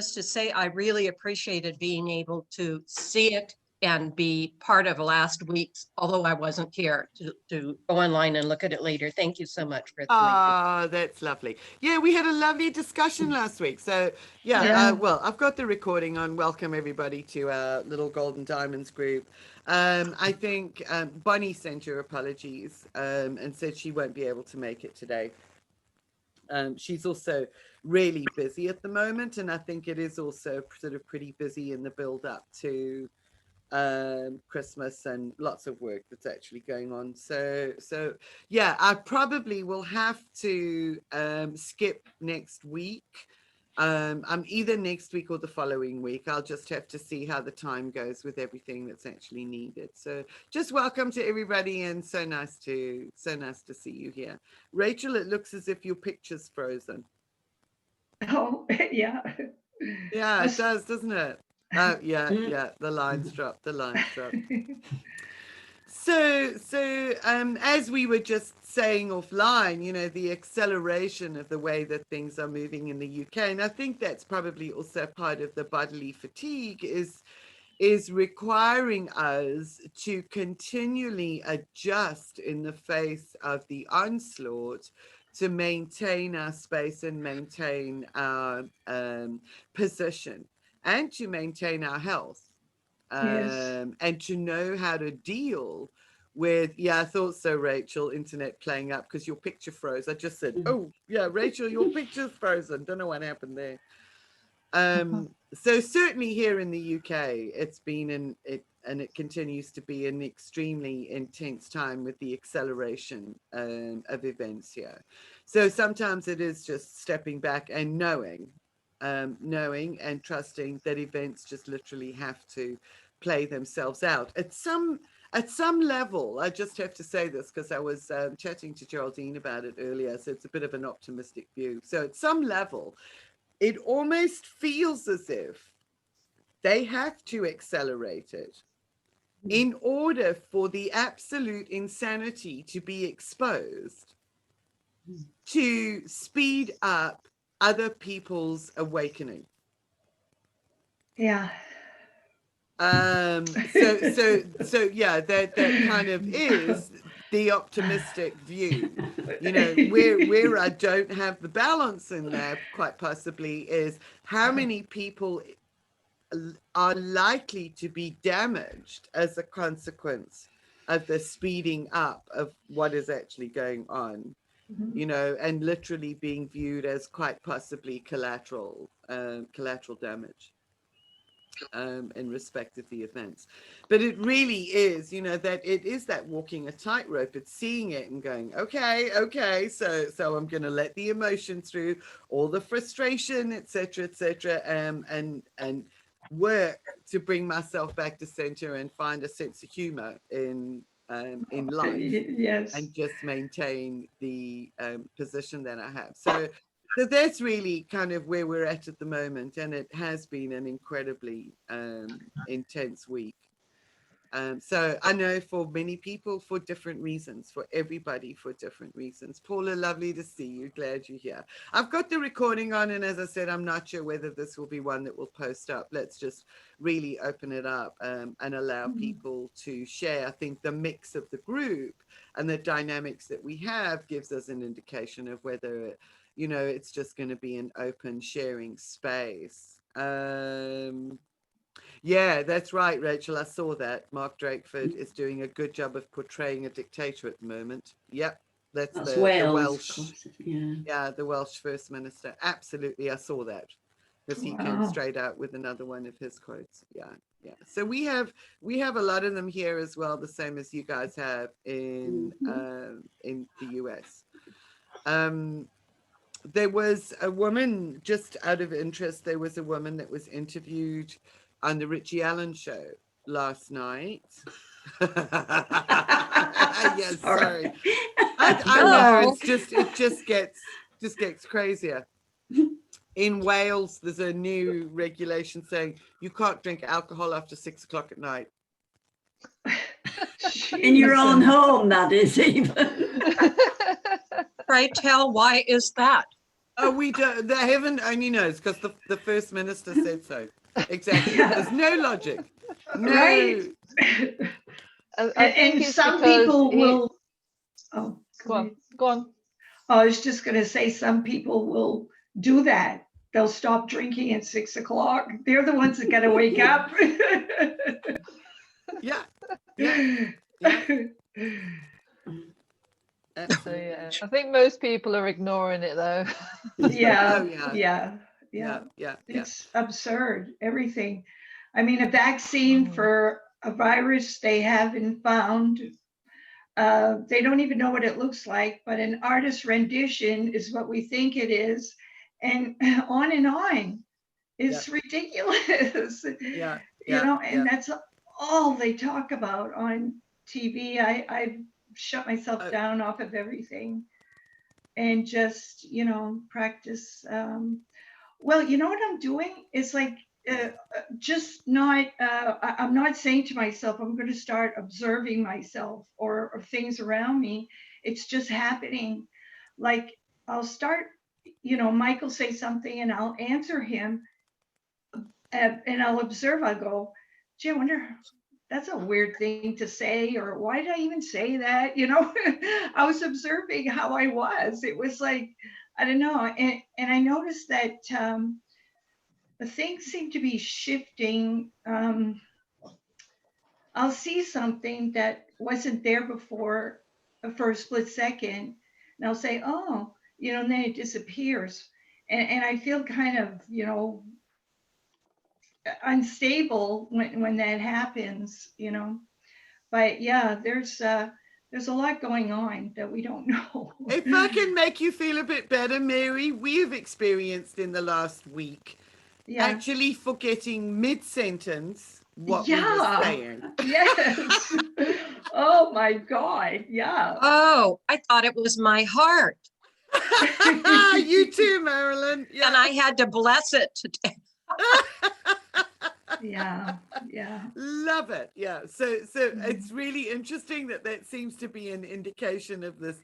just to say I really appreciated being able to see it and be part of last week's, although I wasn't here, to go online and look at it later. Thank you so much for Oh, that's lovely. Yeah, we had a lovely discussion last week. So Yeah. well, I've got the recording on. Welcome everybody to our little Golden Diamonds group. I think Bonnie sent her apologies and said she won't be able to make it today. She's also really busy at the moment, and I think it is also sort of pretty busy in the build up to Christmas and lots of work that's actually going on. So yeah, I probably will have to skip next week. I'm either next week or the following week. I'll just have to see how the time goes with everything that's actually needed. So just welcome to everybody, and so nice to see you here. Rachel, it looks as if your picture's frozen. Oh, yeah. Yeah, it does, doesn't it? Oh, yeah, the lines dropped. So as we were just saying offline, you know, the acceleration of the way that things are moving in the UK, and I think that's probably also part of the bodily fatigue is requiring us to continually adjust in the face of the onslaught to maintain our space and maintain our position and to maintain our health. Yes. And to know how to deal with, yeah, I thought so, Rachel, internet playing up because your picture froze. I just said, oh, yeah, Rachel, your picture's frozen. Don't know what happened there. So certainly here in the UK, it's been and it continues to be an extremely intense time with the acceleration of events here. So sometimes it is just stepping back and knowing and trusting that events just literally have to play themselves out at some level. I just have to say this because I was chatting to Geraldine about it earlier, so it's a bit of an optimistic view. So at some level, it almost feels as if they have to accelerate it in order for the absolute insanity to be exposed, to speed up other people's awakening. Yeah. So yeah, that kind of is the optimistic view. You know, where I don't have the balance in there, quite possibly, is how many people are likely to be damaged as a consequence of the speeding up of what is actually going on. You know, and literally being viewed as quite possibly collateral damage in respect of the events. But it really is, you know, that it is that walking a tightrope. It's seeing it and going, okay, so I'm going to let the emotion through, all the frustration, etc., and work to bring myself back to center and find a sense of humor in life. Yes. And just maintain the position that I have. So that's really kind of where we're at the moment, and it has been an incredibly intense week. So I know for many people, for different reasons, for everybody for different reasons. Paula, lovely to see you. Glad you're here. I've got the recording on, and as I said, I'm not sure whether this will be one that will post up. Let's just really open it up and allow people to share. I think the mix of the group and the dynamics that we have gives us an indication of whether, you know, it's just going to be an open sharing space. Yeah, that's right, Rachel. I saw that. Mark Drakeford is doing a good job of portraying a dictator at the moment. Yep, that's the Welsh. Yeah, the Welsh First Minister. Absolutely, I saw that because he came straight out with another one of his quotes. Yeah. So we have a lot of them here as well, the same as you guys have in the US. There was a woman, just out of interest, there was a woman that was interviewed on the Richie Allen show last night. Yes, sorry. I know, it just gets crazier. In Wales, there's a new regulation saying you can't drink alcohol after 6 o'clock at night. In your own home, that is even. Pray tell, why is that? Oh, we don't. The heaven only knows because the first minister said so. Exactly. Yeah. There's no logic. No. Right. I think And it's some because people he, will, oh, go on, go on. I was just going to say, some people will do that. They'll stop drinking at 6 o'clock. They're the ones that got to wake up. Yeah. Yeah. Yeah. So Absolutely. yeah, I think most people are ignoring it though. Yeah, Oh, yeah. yeah, Yeah. yeah. Yeah. It's absurd, everything. I mean, a vaccine Mhm. for a virus they haven't found. They don't even know what it looks like, but an artist's rendition is what we think it is. And on and on. It's ridiculous. Yeah. You Yeah. know, Yeah. and that's all they talk about on TV. I've shut myself Oh. down off of everything and just, practice. Well, you know what I'm doing? It's like just not, I'm not saying to myself, I'm going to start observing myself or things around me. It's just happening. Like I'll start, Michael say something and I'll answer him and I'll observe. I go, gee, I wonder, that's a weird thing to say, or why did I even say that? I was observing how I was. It was like, I don't know. And I noticed that the things seem to be shifting. I'll see something that wasn't there before for a split second, and I'll say, oh, and then it disappears. And I feel kind of, unstable when that happens. But yeah, there's a lot going on that we don't know. If I can make you feel a bit better, Mary, we have experienced in the last week Yeah. actually forgetting mid-sentence what we were Yeah. saying. Yes. Oh my God. Yeah. Oh, I thought it was my heart You too, Marilyn. Yeah. and I had to bless it today. Yeah. Yeah. Love it. Yeah. So it's really interesting that seems to be an indication of this,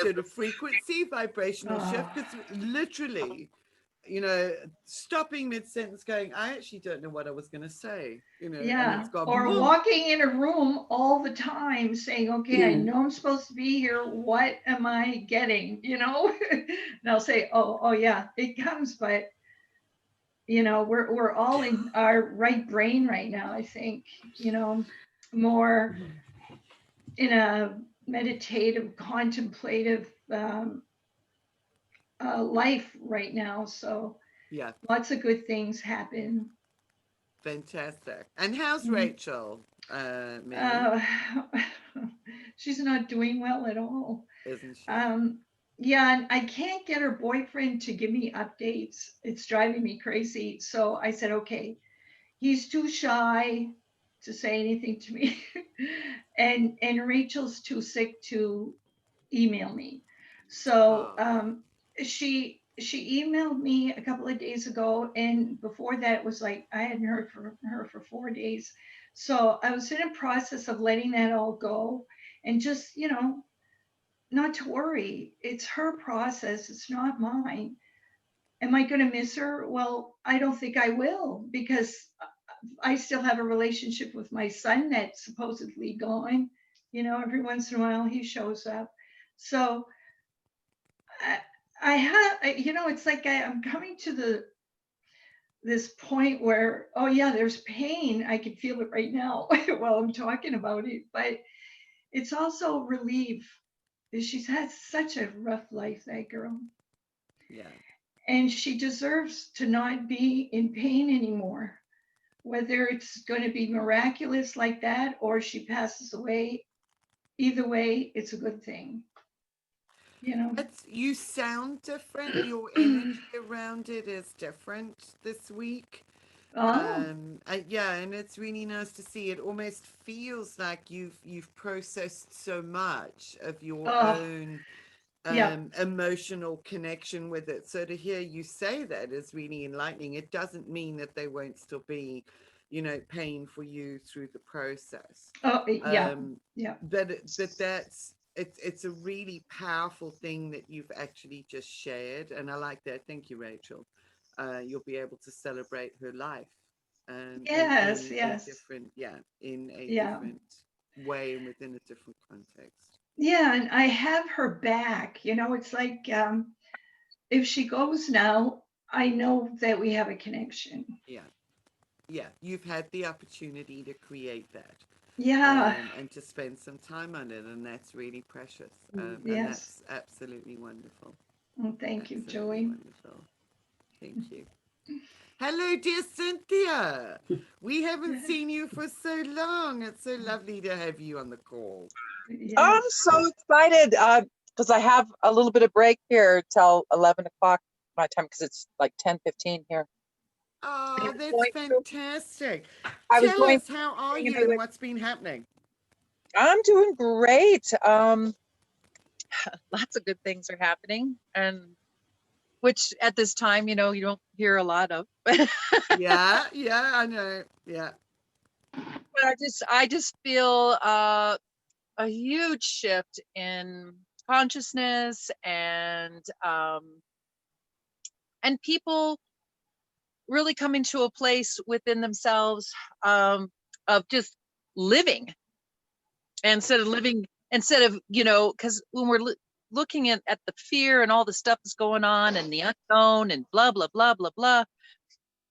sort of frequency, vibrational shift. Because literally, stopping mid-sentence going, I actually don't know what I was going to say, and Yeah. it's gone, Or boom. walking in a room all the time saying, okay, I know I'm supposed to be here. What am I getting? And I'll say, oh yeah, it comes, but we're all in our right brain right now, I think, more in a meditative, contemplative life right now. So Yeah. lots of good things happen. Fantastic. And how's Mhm. Rachel, Mary? She's not doing well at all. Isn't she? Yeah, and I can't get her boyfriend to give me updates. It's driving me crazy. So I said, okay, he's too shy to say anything to me. and Rachel's too sick to email me. So Oh. she emailed me a couple of days ago, and before that it was like I hadn't heard from her for 4 days. So I was in a process of letting that all go and just, not to worry. It's her process, it's not mine. Am I going to miss her? Well, I don't think I will, because I still have a relationship with my son that's supposedly gone. Every once in a while he shows up. So I have, it's like I'm coming to this point where, oh yeah, there's pain. I can feel it right now while I'm talking about it, but it's also relief. She's had such a rough life, that girl. Yeah. And she deserves to not be in pain anymore. Whether it's going to be miraculous like that or she passes away, either way, it's a good thing. You sound different. Your energy around it is different this week. Oh, Yeah, and it's really nice to see. It almost feels like you've processed so much of your own yeah. emotional connection with it. So to hear you say that is really enlightening. It doesn't mean that there won't still be, pain for you through the process. Oh, yeah. Yeah. But that's it's a really powerful thing that you've actually just shared, and I like that. Thank you, Rachel. You'll be able to celebrate her life, Yes, in a yes. different, in a Yeah. different way and within a different context. Yeah, and I have her back. It's like if she goes now, I know that we have a connection. Yeah, yeah. You've had the opportunity to create that, Yeah. and to spend some time on it, and that's really precious. And Yes. that's absolutely wonderful. Well, thank you, Absolutely Joey. wonderful. Thank you. Hello, dear Cynthia. We haven't seen you for so long. It's so lovely to have you on the call. I'm Yes. so excited because I have a little bit of break here till 11 o'clock my time because it's like 10:15 here. Oh, was that's going through- fantastic. I was Tell going us, how are through you and what's been happening? I'm doing great. Lots of good things are happening, and which at this time, you don't hear a lot of. Yeah, yeah, I know. Yeah. But I just feel a huge shift in consciousness and people really coming to a place within themselves of just living instead of because when we're looking at the fear and all the stuff that's going on and the unknown and blah blah blah blah blah,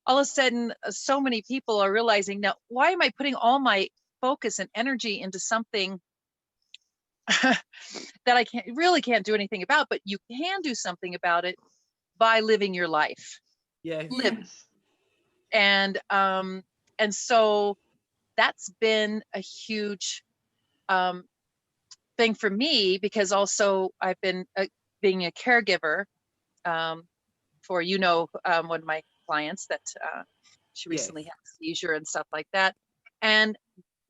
all of a sudden so many people are realizing, now why am I putting all my focus and energy into something that I can't do anything about? But you can do something about it by living your life. Yes. Yes. And so that's been a huge thing for me, because also I've been being a caregiver for one of my clients that she recently Yes. had a seizure and stuff like that. And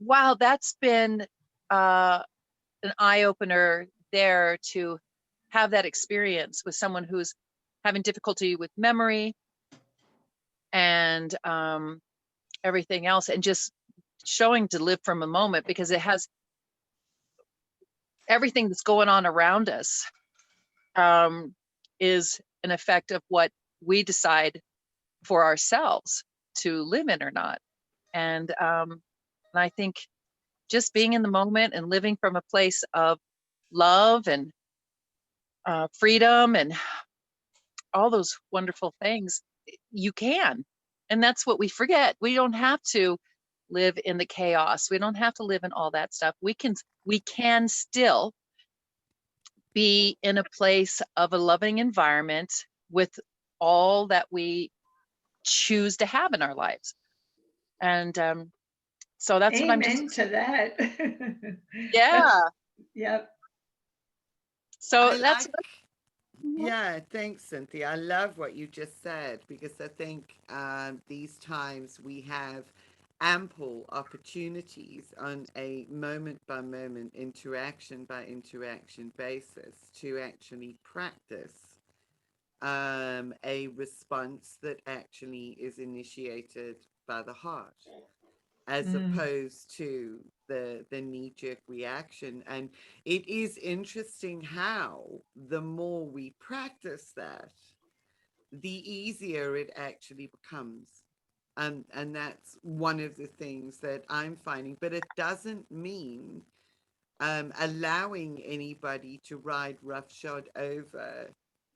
wow, that's been an eye-opener there, to have that experience with someone who's having difficulty with memory and everything else, and just showing to live from a moment, because it has everything that's going on around us is an effect of what we decide for ourselves to live in or not. And I think just being in the moment and living from a place of love and freedom and all those wonderful things, you can. And that's what we forget. We don't have to live in the chaos. We don't have to live in all that stuff. We can still be in a place of a loving environment with all that we choose to have in our lives. And so that's what I'm just, Amen to that. yeah. Yep. So I that's, Yeah, thanks, Cynthia. I love what you just said, because I think these times we have ample opportunities on a moment by moment, interaction by interaction basis to actually practice a response that actually is initiated by the heart, as opposed to the knee-jerk reaction. And it is interesting how the more we practice that, the easier it actually becomes. And that's one of the things that I'm finding. But it doesn't mean allowing anybody to ride roughshod over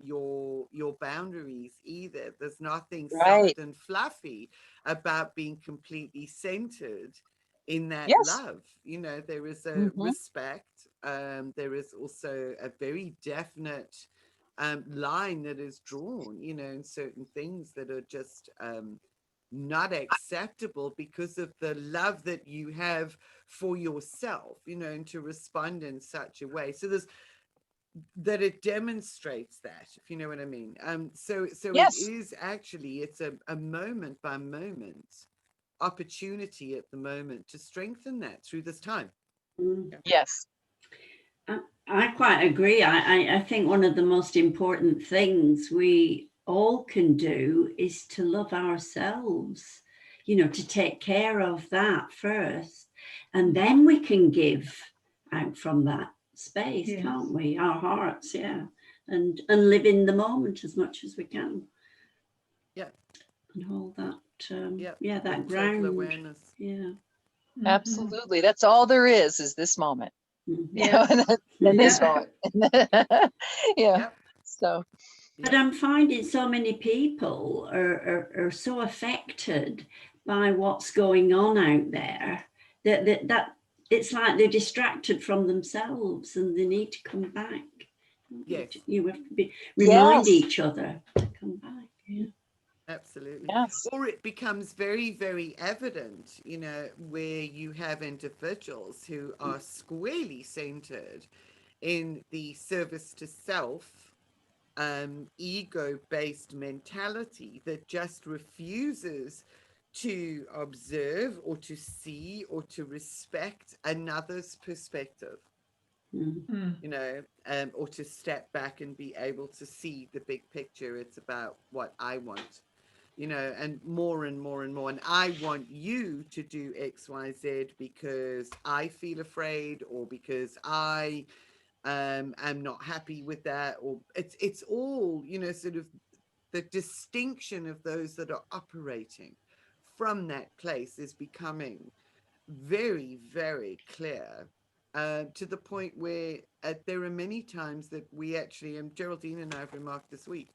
your boundaries either. There's nothing right. soft and fluffy about being completely centered in that Yes. love. There is a respect. There is also a very definite line that is drawn, in certain things that are just not acceptable because of the love that you have for yourself, and to respond in such a way. So that it demonstrates that, if you know what I mean. So Yes. it is actually, it's a moment by moment opportunity at the moment to strengthen that through this time. Yes. I quite agree. I think one of the most important things we all can do is to love ourselves, to take care of that first, and then we can give out from that. space, Yes. can't we? Our hearts, yeah. And live in the moment as much as we can. Yeah. And hold that, Yeah. yeah, that Total ground. awareness. Yeah. Mhm. Absolutely. That's all there is this moment. Mhm. Yes. And this Yeah. moment. Yeah. Yep. So, But I'm finding so many people are so affected by what's going on out there that it's like they're distracted from themselves and they need to come back. Yes. You have to remind Yes. each other to come back. Yeah. Absolutely. yes. Or it becomes very, very evident, you know, where you have individuals who are squarely centered in the service to self, ego-based mentality that just refuses to observe or to see or to respect another's perspective, Mm. you know, or to step back and be able to see the big picture. It's about what I want, you know, and more and more and more. And I want you to do X, Y, Z because I feel afraid or because I am not happy with that. Or it's all, you know, sort of the distinction of those that are operating from that place is becoming very, very clear. To the point where there are many times that we actually, and Geraldine and I have remarked this week,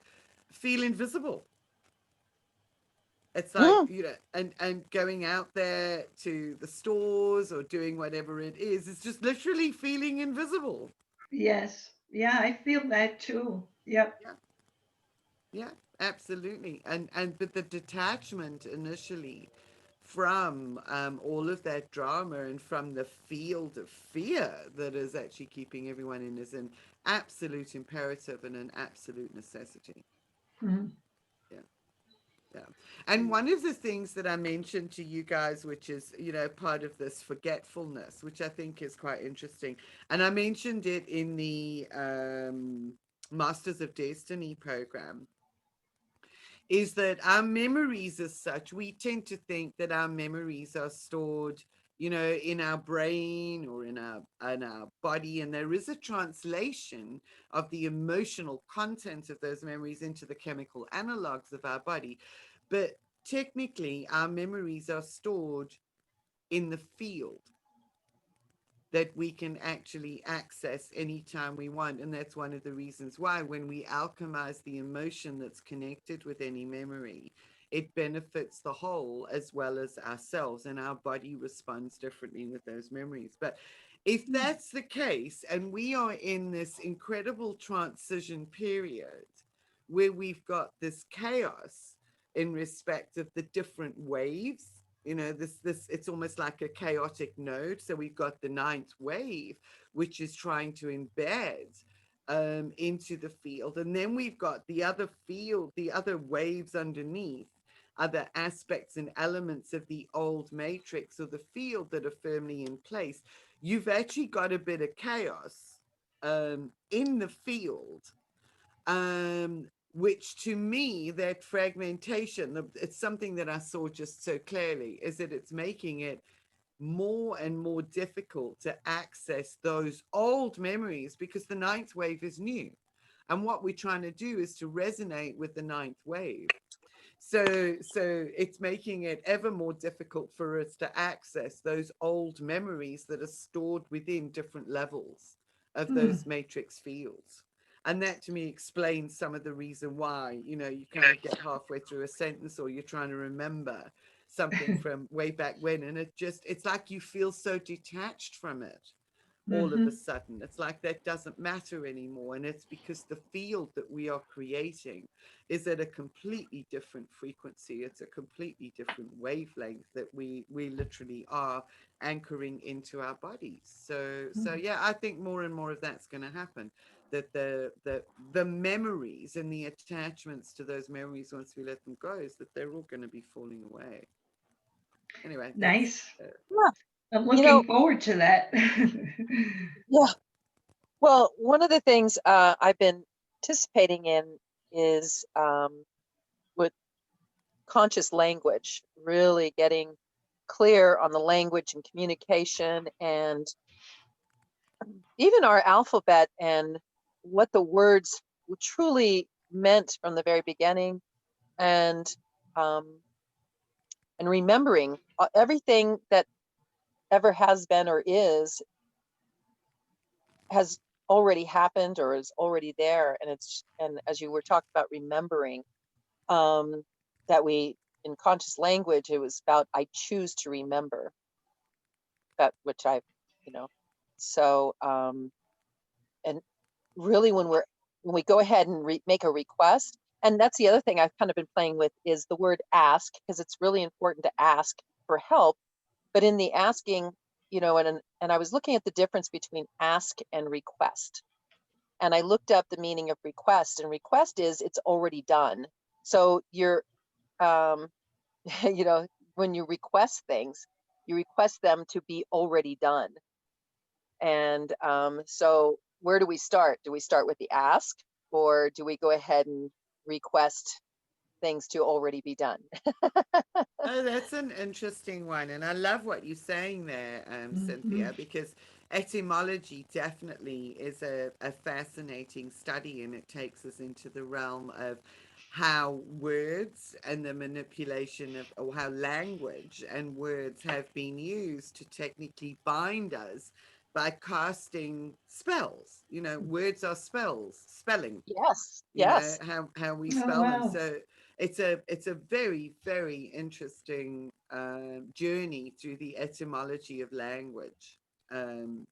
feel invisible. It's like, Mm. you know, and going out there to the stores or doing whatever it is, it's just literally feeling invisible. Yes. Yeah, I feel that too. Yep. Yeah, absolutely. And but the detachment initially from all of that drama and from the field of fear that is actually keeping everyone in is an absolute imperative and an absolute necessity. Mhm. Yeah. And one of the things that I mentioned to you guys, which is, you know, part of this forgetfulness, which I think is quite interesting, and I mentioned it in the Masters of Destiny program, is that our memories as such, we tend to think that our memories are stored, you know, in our brain or in our body, and there is a translation of the emotional content of those memories into the chemical analogs of our body. But technically, our memories are stored in the field that we can actually access anytime we want. And that's one of the reasons why when we alchemize the emotion that's connected with any memory, it benefits the whole as well as ourselves, and our body responds differently with those memories. But if that's the case, and we are in this incredible transition period where we've got this chaos in respect of the different waves, you know, this it's almost like a chaotic node. So we've got the ninth wave, which is trying to embed into the field, and then we've got the other field, the other waves underneath, other aspects and elements of the old matrix or the field that are firmly in place. You've actually got a bit of chaos in the field, which to me, that fragmentation, it's something that I saw just so clearly, is that it's making it more and more difficult to access those old memories because the ninth wave is new. And what we're trying to do is to resonate with the ninth wave. So it's making it ever more difficult for us to access those old memories that are stored within different levels of those matrix fields. And that to me explains some of the reason why, you know, you kind of get halfway through a sentence or you're trying to remember something from way back when, and it's like you feel so detached from it all of a sudden. It's like that doesn't matter anymore. And it's because the field that we are creating is at a completely different frequency. It's a completely different wavelength that we literally are anchoring into our bodies. So yeah, I think more and more of that's going to happen, that the memories and the attachments to those memories, once we let them go, is that they're all going to be falling away. Anyway, Nice. Yeah. I'm You know, looking forward to that. yeah. Well, one of the things I've been participating in is with conscious language, really getting clear on the language and communication and even our alphabet and what the words truly meant from the very beginning, and um, remembering everything that ever has been or is has already happened or is already there, and as you were talking about remembering, that we in conscious language, it was about I choose to remember that which I, you know, so and really when we go ahead and make a request, and that's the other thing I've kind of been playing with is the word ask, because it's really important to ask for help. But in the asking, and I was looking at the difference between ask and request, and I looked up the meaning of request, and request is it's already done. So you're when you request things, you request them to be already done. And so where do we start? Do we start with the ask, or do we go ahead and request things to already be done? Oh, that's an interesting one. And I love what you're saying there, Cynthia, because etymology definitely is a fascinating study, and it takes us into the realm of how words and the manipulation of, or how language and words have been used to technically bind us by casting spells. Words are spelling, Yes, yes. how we Oh, spell them. wow. So it's a very, very interesting journey through the etymology of language.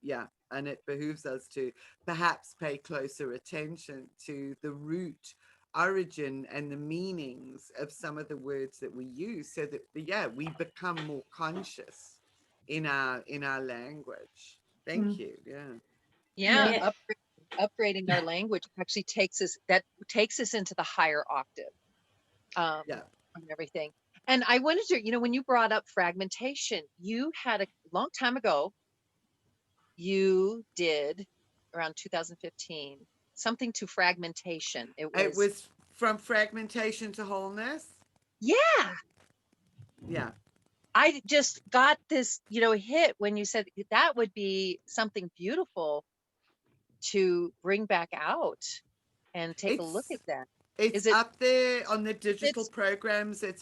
Yeah, and it behooves us to perhaps pay closer attention to the root origin and the meanings of some of the words that we use, so that we become more conscious in our language. Thank you. Yeah. Yeah, Yeah. upgrading our language actually takes us into the higher octave, Yeah. and everything. And I wanted to, when you brought up fragmentation, you had a long time ago, you did around 2015 something to fragmentation. It It was, was from fragmentation to wholeness. yeah, Yeah. I just got this, hit when you said that would be something beautiful to bring back out and take a look at It's that. it's Is it, up there on the digital it's programs. It's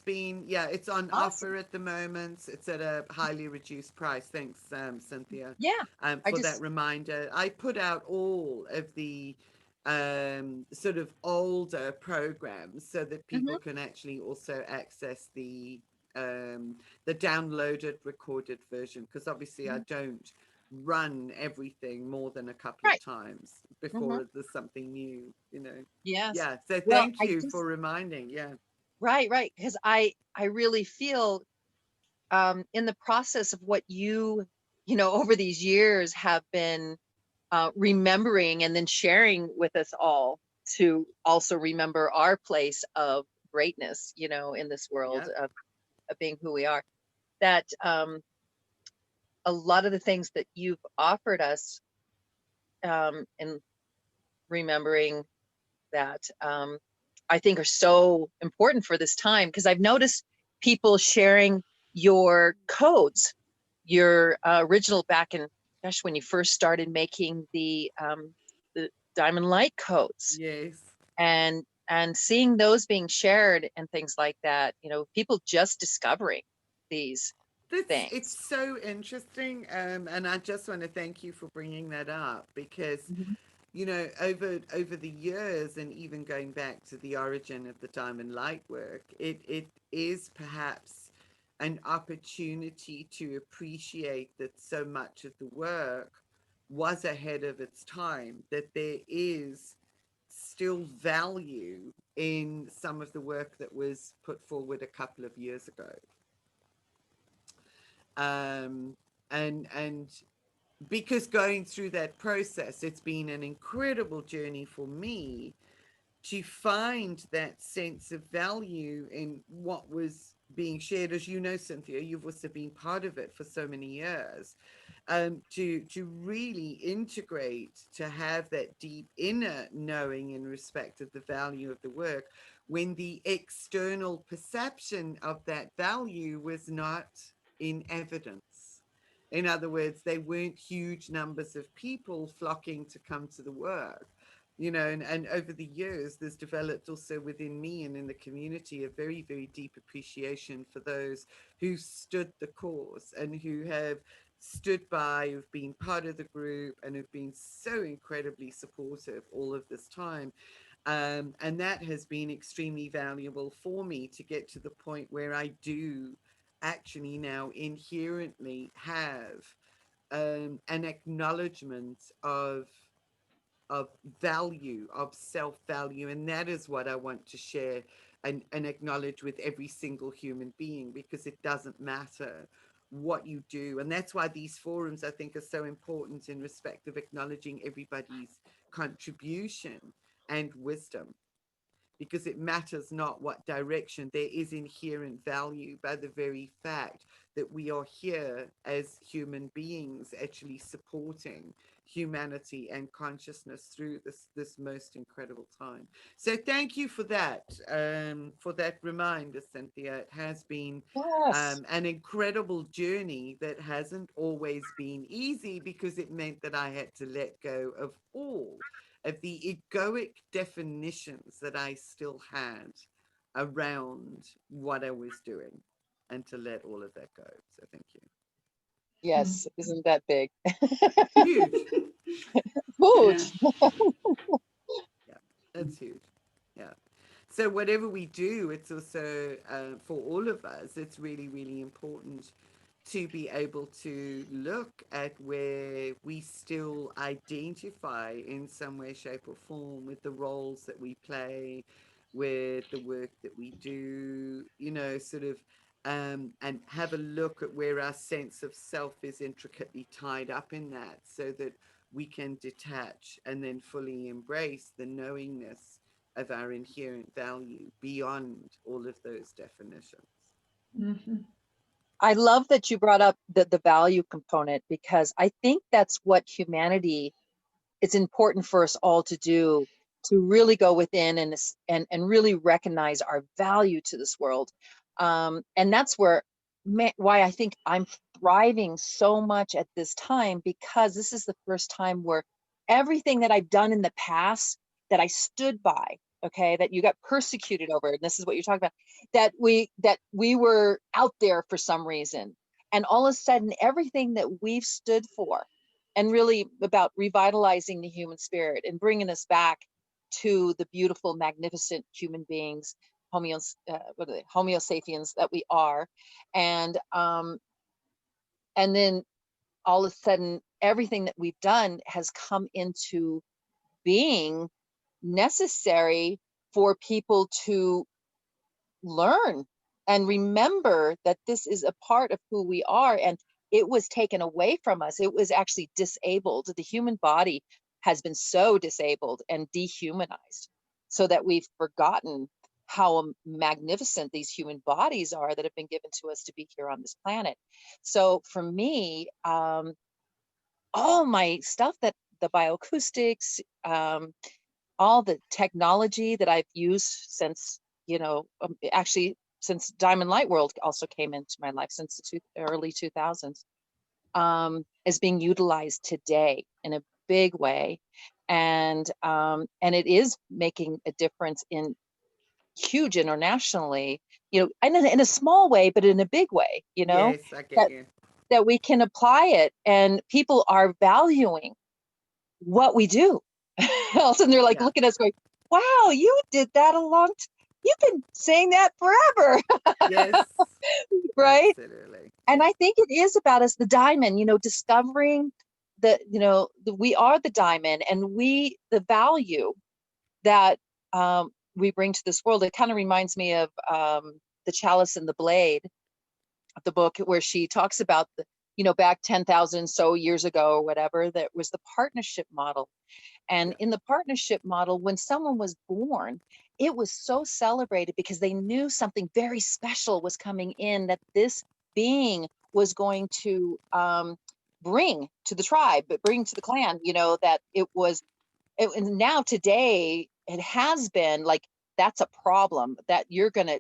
on awesome. offer at the moment. It's at a highly reduced price. Thanks, Cynthia, Yeah. I for that just, reminder. I put out all of the sort of older programs so that people mhm, can actually also access the downloaded recorded version, because obviously I mhm, don't run everything more than a couple of right. times Mhm, before there's something new. yes. Yeah, so Well, thank you for reminding. Yeah. right. Because I really feel in the process of what over these years have been remembering and then sharing with us all, to also remember our place of greatness, in this world Yeah. of being who we are, that a lot of the things that you've offered us, in remembering that, I think are so important for this time, because I've noticed people sharing your codes, your original, back in, gosh, when you first started making the Diamond Light codes, Yes. and seeing those being shared and things like that, people just discovering these It's things. so interesting, and I just want to thank you for bringing that up, because Mhm. over the years, and even going back to the origin of the Diamond Light work, it is perhaps an opportunity to appreciate that so much of the work was ahead of its time, that there is still value in some of the work that was put forward a couple of years ago. And because going through that process, it's been an incredible journey for me to find that sense of value in what was being shared. As you know, Cynthia, you've also been part of it for so many years. To really integrate, to have that deep inner knowing in respect of the value of the work, when the external perception of that value was not in evidence. In other words, they weren't huge numbers of people flocking to come to the work, you know, and over the years, there's developed also within me and in the community a very, very deep appreciation for those who stood the cause and who have stood by, who've been part of the group and have been so incredibly supportive all of this time. And that has been extremely valuable for me to get to the point where I do actually now inherently have an acknowledgement of value, of self-value, and that is what I want to share and acknowledge with every single human being, because it doesn't matter what you do. And that's why these forums, I think, are so important in respect of acknowledging everybody's contribution and wisdom, because it matters not what direction. There is inherent value by the very fact that we are here as human beings actually supporting humanity and consciousness through this most incredible time. So thank you for that reminder, Cynthia. It has been Yes. an incredible journey that hasn't always been easy, because it meant that I had to let go of all of the egoic definitions that I still had around what I was doing, and to let all of that go. So thank you. Yes. Isn't that big? Huge. Huge. Yeah, that's huge. Yeah. So whatever we do, it's also for all of us, it's really, really important to be able to look at where we still identify in some way, shape, or form with the roles that we play, with the work that we do, you know, sort of, and have a look at where our sense of self is intricately tied up in that, so that we can detach and then fully embrace the knowingness of our inherent value beyond all of those definitions. I love that you brought up the value component, because I think that's what humanity, it's important for us all to do, to really go within and really recognize our value to this world. And that's why I think I'm thriving so much at this time, because this is the first time where everything that I've done in the past that I stood by, okay, that you got persecuted over, and this is what you're talking about, that we were out there for some reason, and all of a sudden everything that we've stood for, and really about revitalizing the human spirit and bringing us back to the beautiful, magnificent human beings, Homo sapiens that we are, and then all of a sudden everything that we've done has come into being necessary for people to learn and remember that this is a part of who we are, and it was taken away from us. It was actually disabled. The human body has been so disabled and dehumanized, so that we've forgotten how magnificent these human bodies are that have been given to us to be here on this planet. So for me, all my stuff, that the bioacoustics, all the technology that I've used since, actually since Diamond Light World also came into my life, since the early 2000s, is being utilized today in a big way. And it is making a difference in huge internationally, and in a small way, but in a big way, Yes, I get that, you. that we can apply it, and people are valuing what we do. All of a sudden they're like, Yeah. look at us going, wow, you did that you've been saying that forever. Yes. Right. Absolutely. And I think it is about us, the diamond, discovering we are the diamond, and the value that we bring to this world. It kind of reminds me of The Chalice and the Blade, the book, where she talks about back 10,000 so years ago or whatever, that was the partnership model. And in the partnership model, when someone was born, it was so celebrated because they knew something very special was coming in, that this being was going to bring to the tribe, but bring to the clan, that and now today it has been like, that's a problem, that you're going to,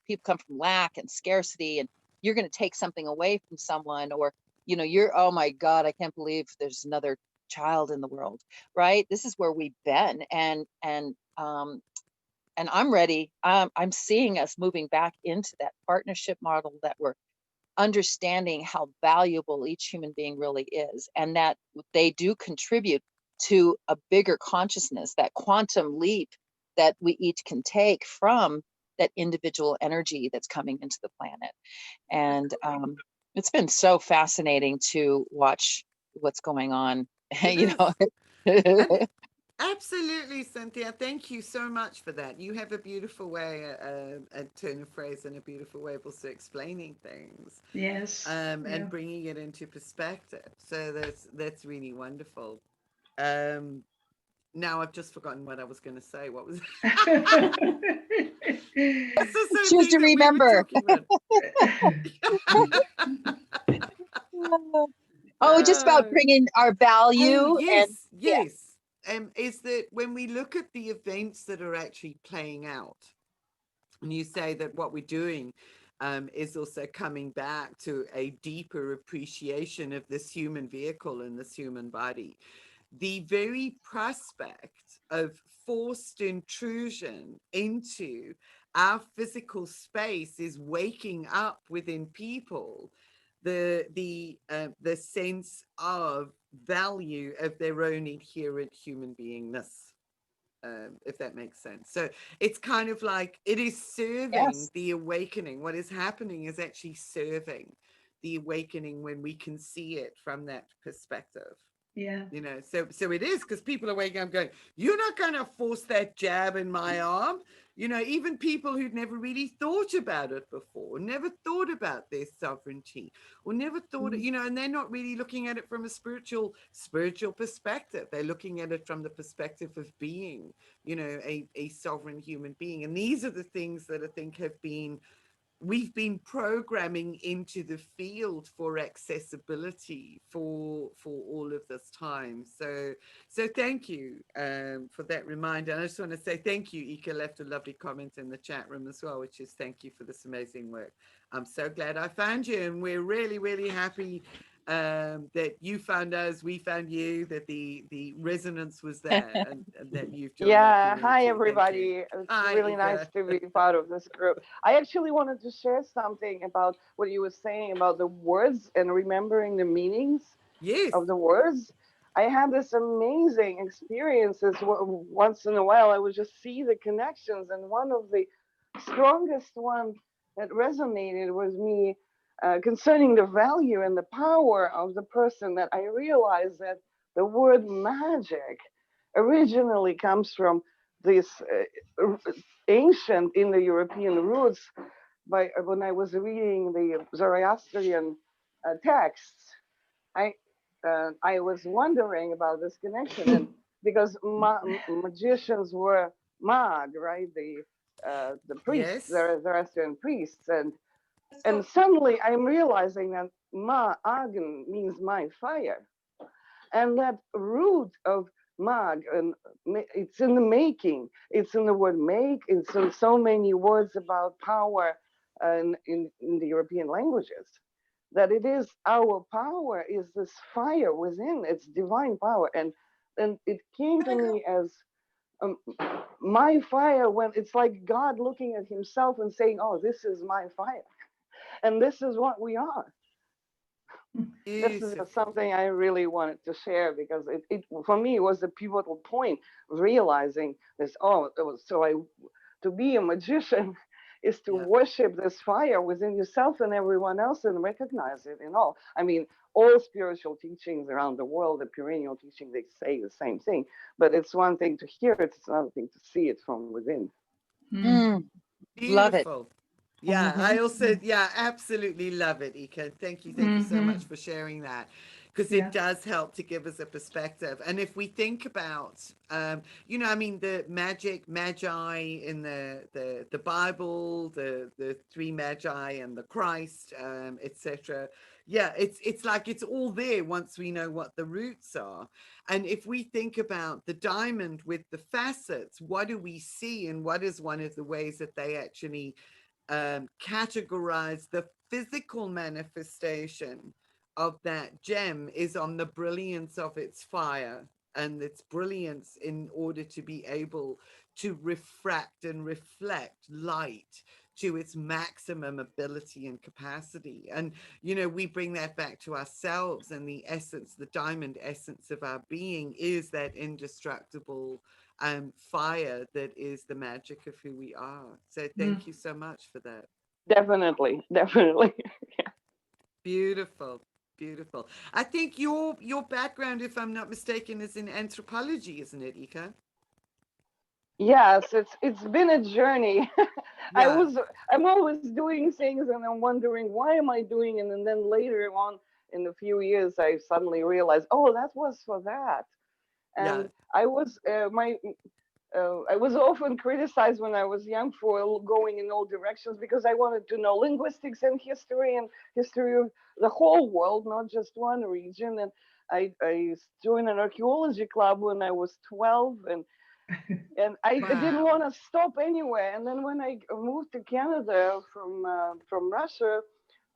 people come from lack and scarcity, and you're going to take something away from someone, or, you know, you're, oh my God, I can't believe there's another child in the world, right? This is where we've been. And I'm ready. I'm seeing us moving back into that partnership model, that we're understanding how valuable each human being really is, and that they do contribute to a bigger consciousness, that quantum leap that we each can take from that individual energy that's coming into the planet. And it's been so fascinating to watch what's going on. You know. And absolutely, Cynthia. Thank you so much for that. You have a beautiful way, a turn of phrase, and a beautiful way of also explaining things, Yes. and Yeah. bringing it into perspective. So that's really wonderful. Now I've just forgotten what I was going to say. What was What's the same Choose thing to that we were remember. talking about? Oh, just about bringing our value. Oh, yes, And yes. Is that when we look at the events that are actually playing out, and you say that what we're doing is also coming back to a deeper appreciation of this human vehicle and this human body. The very prospect of forced intrusion into our physical space is waking up within people the sense of value of their own inherent human beingness, if that makes sense. So it's kind of like it is serving yes, the awakening. What is happening is actually serving the awakening when we can see it from that perspective. Yeah. You know, so it is, because people are waking up going, you're not going to force that jab in my arm. You know, even people who'd never really thought about it before, never thought about their sovereignty, or never thought, you know, and they're not really looking at it from a spiritual perspective. They're looking at it from the perspective of being, you know, a sovereign human being. And these are the things that I think we've been programming into the field for accessibility for all of this time. So thank you for that reminder. And I just want to say thank you. Ika left a lovely comment in the chat room as well, which is thank you for this amazing work. I'm so glad I found you, and we're really, really happy that you found us, we found you, that the resonance was there, and that you've joined Yeah, that hi community. Thank you. everybody. It's Hi, really nice Ika. to be part of this group. I actually wanted to share something about what you were saying about the words and remembering the meanings Yes. of the words. I had this amazing experiences once in a while. I would just see the connections, and one of the strongest one that resonated with me concerning the value and the power of the person, that I realized that the word magic originally comes from this ancient Indo-European roots. When I was reading the Zoroastrian texts, I was wondering about this connection, and because magicians were mag, right? The priests, Yes. Zoroastrian priests, and suddenly I'm realizing that Agen means my fire, and that root of mag, and it's in the making. It's in the word make. It's in so many words about power, in the European languages. That it is our power is this fire within. It's divine power, and it came to me as my fire, when it's like God looking at Himself and saying, "Oh, this is my fire, and this is what we are." This is something I really wanted to share, because it for me was a pivotal point, realizing this. Oh, to be a magician is to worship this fire within yourself and everyone else, and recognize it in all. I mean, all spiritual teachings around the world, the perennial teaching, they say the same thing, but it's one thing to hear it, it's another thing to see it from within. love it. Beautiful. Yeah, I also, absolutely love it, Ika. Thank you so much for sharing that, because it does help to give us a perspective. And if we think about, you know, I mean, the magi in the Bible, the three magi and the Christ, etc. Yeah, it's like it's all there once we know what the roots are. And if we think about the diamond with the facets, what do we see, and what is one of the ways that they actually categorize the physical manifestation of that gem is on the brilliance of its fire and its brilliance in order to be able to refract and reflect light to its maximum ability and capacity. And, you know, we bring that back to ourselves, and the essence, the diamond essence of our being is that indestructible fire that is the magic of who we are. So thank you so much for that. Definitely, definitely. Beautiful, beautiful. I think your background, if I'm not mistaken, is in anthropology, isn't it, Ika? Yes, it's been a journey. Yeah, I'm always doing things and I'm wondering why am I doing it, and then later on in a few years I suddenly realized, oh, that was for that. yeah. And I was often criticized when I was young for going in all directions because I wanted to know linguistics and history of the whole world, not just one region. And I joined an archaeology club when I was 12, and I didn't Wow. want to stop anywhere. And then when I moved to Canada from Russia,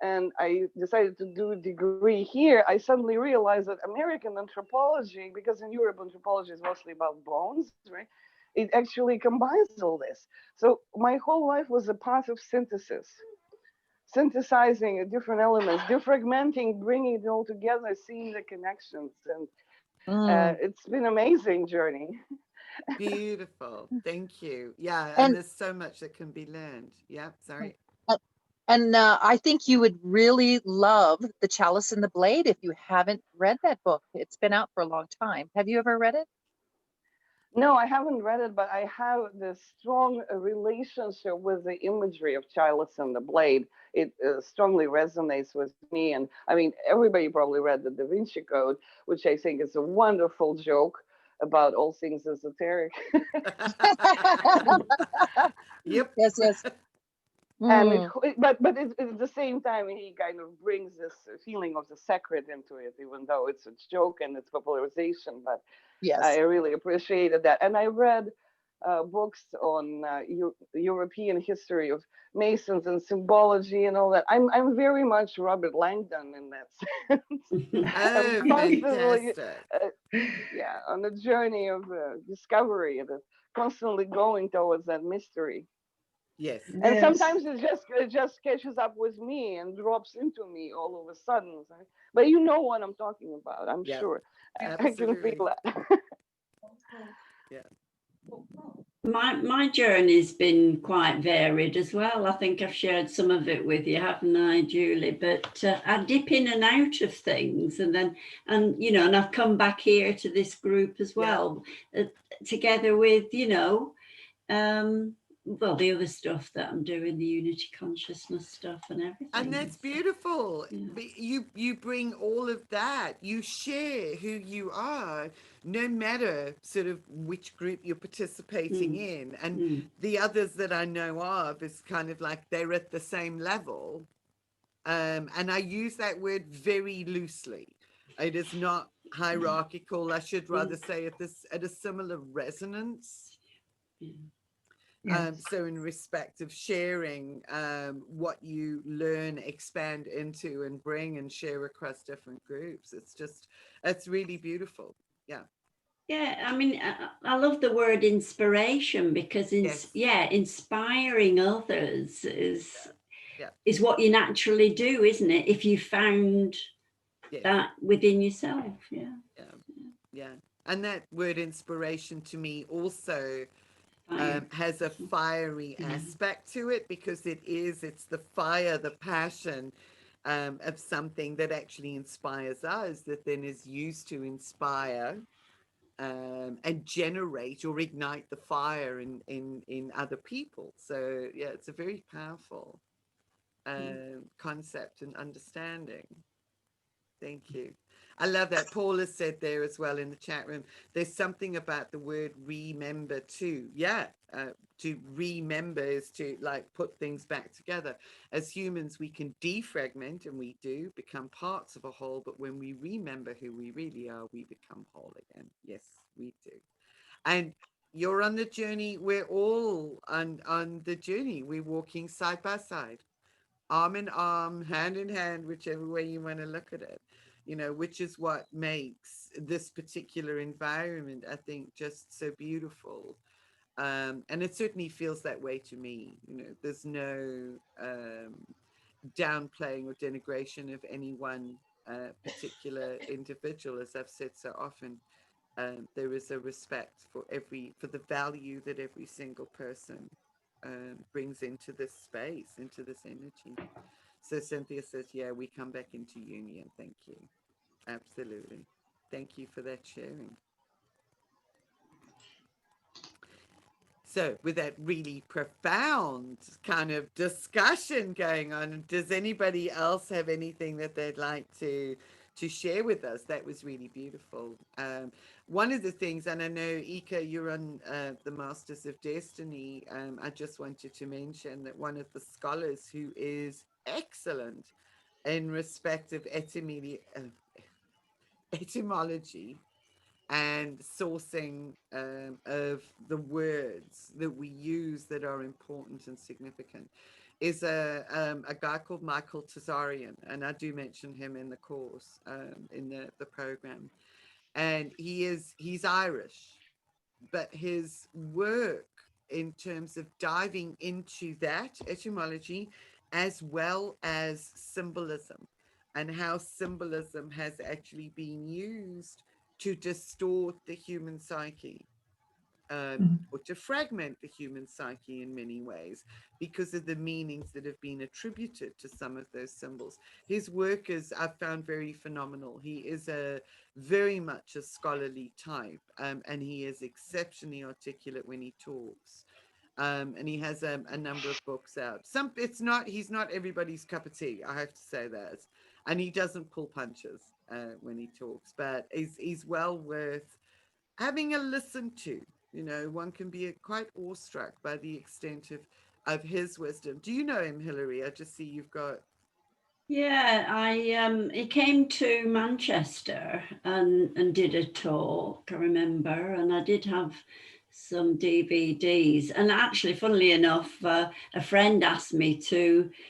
and I decided to do a degree here, I suddenly realized that American anthropology, because in Europe anthropology is mostly about bones, right? It actually combines all this. So my whole life was a path of synthesis, synthesizing different elements, defragmenting, bringing it all together, seeing the connections, and Mm. it's been an amazing journey. Beautiful. Thank you. Yeah, and And there's so much that can be learned. Yeah, sorry. uh, and I think you would really love The Chalice and the Blade if you haven't read that book. It's been out for a long time. Have you ever read it? No, I haven't read it, but I have this strong relationship with the imagery of Chalice and the Blade. It strongly resonates with me. And I mean, everybody probably read the Da Vinci Code, which I think is a wonderful joke about all things esoteric. Yep. Yes, yes. And Mm, it's at the same time he kind of brings this feeling of the sacred into it, even though it's a joke and it's popularization. But I yes. really appreciated that. And I read books on European history of Masons and symbology and all that. I'm very much Robert Langdon in that sense. I'm Oh, constantly, fantastic. yeah, on a journey of discovery and constantly going towards that mystery. Yes. And Yes. sometimes it just catches up with me and drops into me all of a sudden. But you know what I'm talking about, I'm Yep. sure. I can Absolutely. feel that. Yeah. My journey's been quite varied as well. I think I've shared some of it with you, haven't I, Julie? But I dip in and out of things, and and I've come back here to this group as Yeah. well, together with well, the other stuff that I'm doing, the unity consciousness stuff and everything. And that's So, beautiful. yeah. You bring all of that. You share who you are, no matter sort of which group you're participating in. And the others that I know of is kind of like they're at the same level. And I use that word very loosely. It is not hierarchical. I should rather say at a similar resonance. Yeah. Yes. So in respect of sharing what you learn, expand into and bring and share across different groups, it's really beautiful. Yeah. Yeah, I mean, I love the word inspiration because, Yes. inspiring others Yeah. is what you naturally do, isn't it? If you found Yes. that within yourself, yeah. Yeah. Yeah. And that word inspiration to me also Fire. has a fiery aspect to it because it's the fire, the passion of something that actually inspires us, that then is used to inspire and generate or ignite the fire in other people. So yeah, it's a very powerful concept and understanding. Thank you. I love that. Paul has said there as well in the chat room, there's something about the word remember too. Yeah. To remember is to like put things back together. As humans, we can defragment and we do become parts of a whole, but when we remember who we really are, we become whole again. Yes, we do. And you're on the journey. We're all on the journey. We're walking side by side, arm in arm, hand in hand, whichever way you want to look at it, you know, which is what makes this particular environment, I think, just so beautiful. And it certainly feels that way to me. You know, there's no downplaying or denigration of any one particular individual, as I've said so often. There is a respect for the value that every single person brings into this space, into this energy. So Cynthia says, yeah, we come back into union. Thank you. Absolutely. Thank you for that sharing. So with that really profound kind of discussion going on, does anybody else have anything that they'd like to share with us? That was really beautiful. One of the things, and I know, Ika, you're on the Masters of Destiny. I just wanted to mention that one of the scholars who is excellent in respect of etymology and sourcing of the words that we use that are important and significant is a guy called Michael Tazarian, and I do mention him in the course, in the program. And he's Irish, but his work in terms of diving into that etymology as well as symbolism, and how symbolism has actually been used to distort the human psyche, or to fragment the human psyche in many ways because of the meanings that have been attributed to some of those symbols. His work is, I've found, very phenomenal. He is very much a scholarly type, and he is exceptionally articulate when he talks. And he has a number of books out. He's not everybody's cup of tea, I have to say that. And he doesn't pull punches when he talks, but he's well worth having a listen to. You know, one can be quite awestruck by the extent of his wisdom. Do you know him, Hilary? I just see you've got. Yeah, he came to Manchester and did a talk, I remember, and I did have some DVDs. And actually, funnily enough, a friend asked me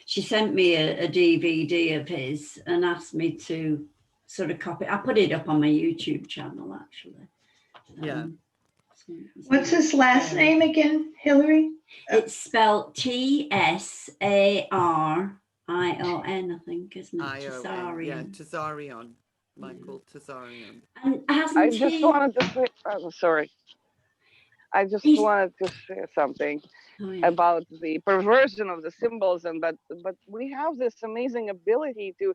she sent me a DVD of his and asked me to sort of copy. I put it up on my YouTube channel, actually. Yeah. What's his last name again, Hilary? It's spelled Tsarion, I think, isn't it? Tazarian. Yeah, Tazarian. Tazarian. Michael Tazarian. And I hasn't just he? wanted to say, oh, sorry. I just He's- wanted to say something Oh, yeah. about the perversion of the symbols, but we have this amazing ability to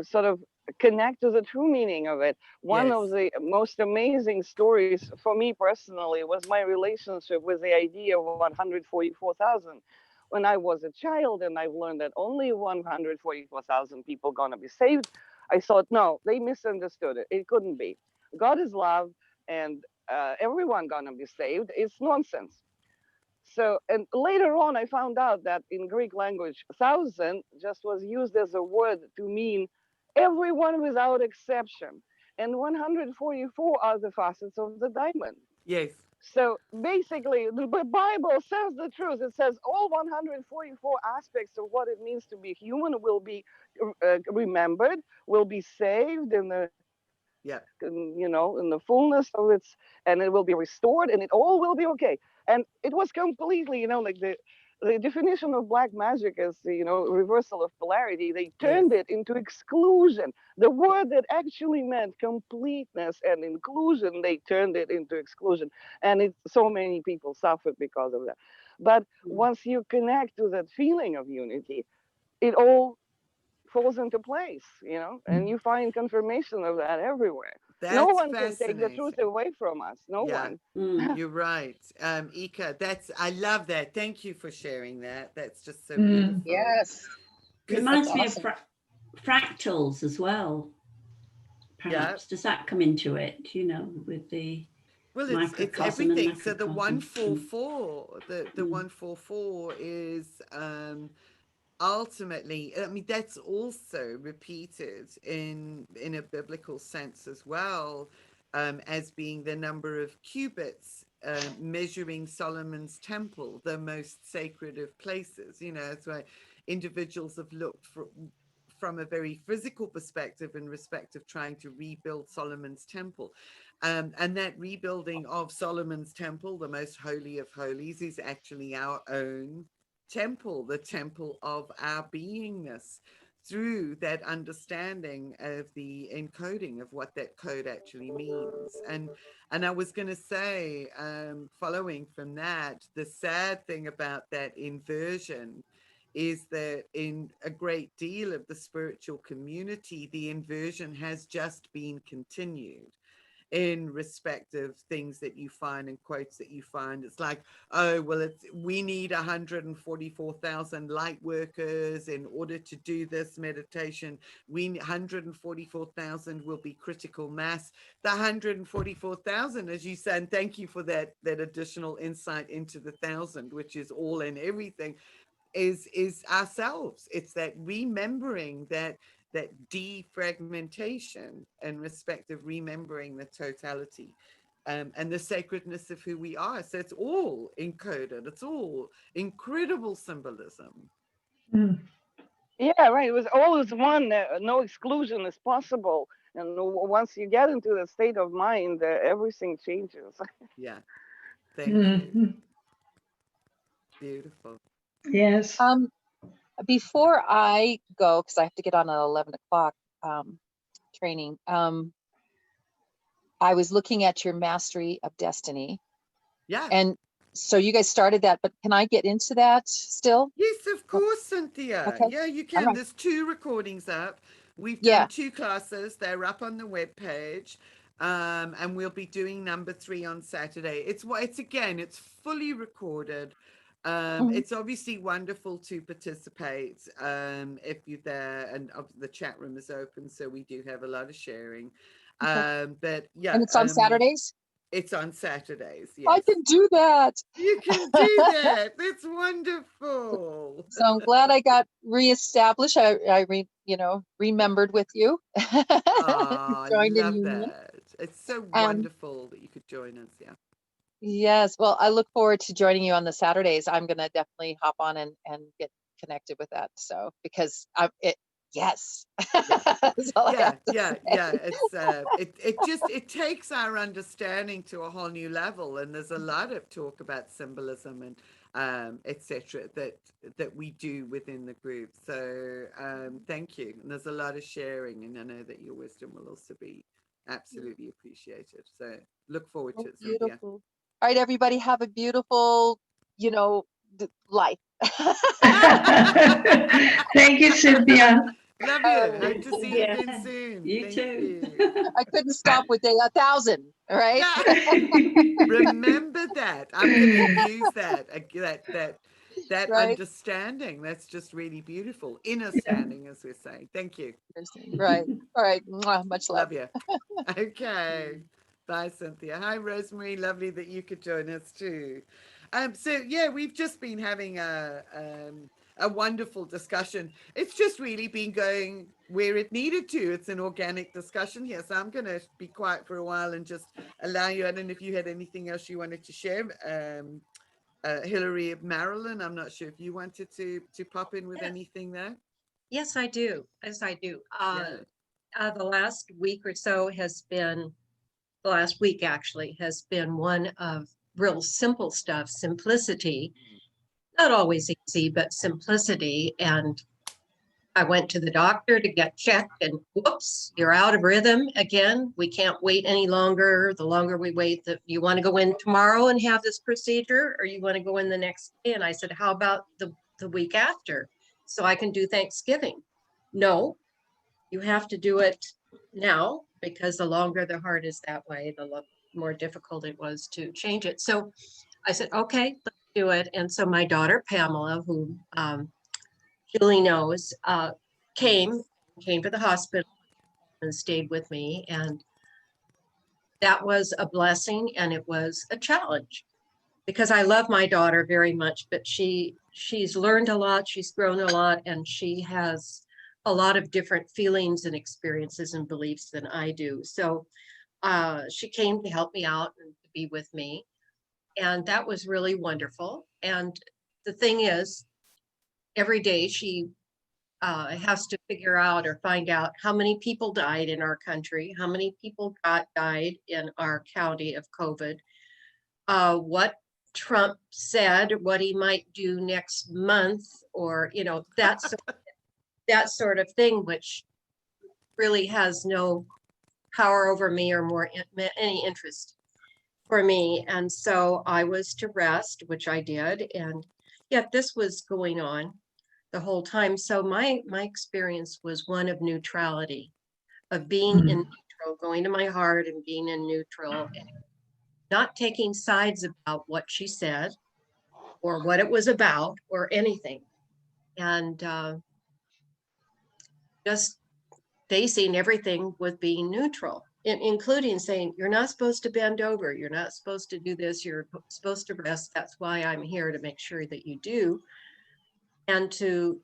sort of connect to the true meaning of it. One Yes. of the most amazing stories for me personally was my relationship with the idea of 144,000. When I was a child and I've learned that only 144,000 people gonna be saved, I thought, no, they misunderstood it. It couldn't be. God is love, and everyone gonna be saved. It's nonsense. So, and later on, I found out that in Greek language, 1,000 just was used as a word to mean everyone without exception. And 144 are the facets of the diamond. Yes. So basically, the Bible says the truth. It says all 144 aspects of what it means to be human will be remembered, will be saved in the, Yeah. you know, in the fullness of its, and it will be restored, and it all will be okay. And it was completely, you know, like the definition of black magic is, you know, reversal of polarity. They turned it into exclusion. The word that actually meant completeness and inclusion, they turned it into exclusion. And so many people suffered because of that. But once you connect to that feeling of unity, it all falls into place, you know, and you find confirmation of that everywhere. No That's one can take the truth fascinating. away from us. No Yeah. one. You're right. Ika, I love that. Thank you for sharing that. That's just so beautiful. Yes. Reminds me awesome. of fractals as well. Perhaps does that come into it? You know, with the Well, it's microcosm and everything. So the macrocosm. 144, the 144 is ultimately, I mean, that's also repeated in a biblical sense as well, as being the number of cubits measuring Solomon's temple, the most sacred of places. You know, that's why individuals have looked from a very physical perspective in respect of trying to rebuild Solomon's temple. And that rebuilding of Solomon's temple, the most holy of holies, is actually our own temple, the temple of our beingness, through that understanding of the encoding of what that code actually means. And I was going to say, following from that, the sad thing about that inversion is that in a great deal of the spiritual community, the inversion has just been continued in respect of things that you find and quotes that you find. It's like, oh, well, we need 144,000 light workers in order to do this meditation. 144,000 will be critical mass. The 144,000, as you said, and thank you for that additional insight into the 1,000, which is all and everything, is ourselves. It's that remembering that defragmentation in respect of remembering the totality, and the sacredness of who we are. So it's all encoded. It's all incredible symbolism. Yeah, right. It was always one. No exclusion is possible. And once you get into the state of mind, everything changes. Yeah. Thank you. Beautiful. Yes. Before I go, because I have to get on at 11 o'clock training, I was looking at your Mastery of Destiny. Yeah. And so you guys started that, but can I get into that still? Yes, of course, Cynthia. Okay. Yeah, you can. Right. There's 2 recordings up. We've done Yeah. 2 classes. They're up on the webpage. And we'll be doing number 3 on Saturday. It's fully recorded. It's obviously wonderful to participate if you're there, and the chat room is open, so we do have a lot of sharing. But yeah, And it's on Saturdays? It's on Saturdays. Yes. I can do that. You can do that. That's wonderful. So I'm glad I got reestablished. I remembered with you. Oh, I Joined in love union. that. It's so wonderful that you could join us. Yeah. Yes. Well, I look forward to joining you on the Saturdays. I'm going to definitely hop on and get connected with that. So, because yes. That's all I have to say. It's it takes our understanding to a whole new level, and there's a lot of talk about symbolism and etc. that we do within the group. So thank you. And there's a lot of sharing, and I know that your wisdom will also be absolutely appreciated. So look forward to it, Cynthia. Beautiful. All right, everybody, have a beautiful, life. Thank you, Cynthia. Love you. Hope to see you Yeah. again soon. You Thank too. you. I couldn't stop with 1,000. All right. Remember that. I'm going to use that Right. understanding. That's just really beautiful. Inner standing, as we say. Thank you. Right. All right. Mwah, much love. Love you. Okay. Bye, Cynthia. Hi, Rosemary. Lovely that you could join us too. So yeah, we've just been having a wonderful discussion. It's just really been going where it needed to. It's an organic discussion here. So I'm going to be quiet for a while and just allow you. I don't know if you had anything else you wanted to share. Hillary of Maryland, I'm not sure if you wanted to pop in with anything there. Yes, I do. Yes, I do. The last week actually has been one of real simple stuff, simplicity, not always easy, but simplicity. And I went to the doctor to get checked, and whoops, you're out of rhythm again. We can't wait any longer. The longer we wait, you want to go in tomorrow and have this procedure, or you want to go in the next day? And I said, how about the week after, so I can do Thanksgiving? No, you have to do it now, because the longer the heart is that way, the more difficult it was to change it. So I said, okay, let's do it. And so my daughter, Pamela, who Julie knows, came to the hospital and stayed with me. And that was a blessing, and it was a challenge, because I love my daughter very much, but she's learned a lot, she's grown a lot, and she has a lot of different feelings and experiences and beliefs than I do. So she came to help me out and to be with me. And that was really wonderful. And the thing is, every day she has to figure out or find out how many people died in our country, how many people died in our county of COVID, what Trump said, what he might do next month, or, you know, that sort of thing, which really has no power over me or any interest for me. And so I was to rest, which I did. And yet this was going on the whole time. So my experience was one of neutrality, of being in neutral, going to my heart and being in neutral, and not taking sides about what she said or what it was about or anything. And just facing everything with being neutral, including saying, you're not supposed to bend over, you're not supposed to do this, you're supposed to rest. That's why I'm here, to make sure that you do. And to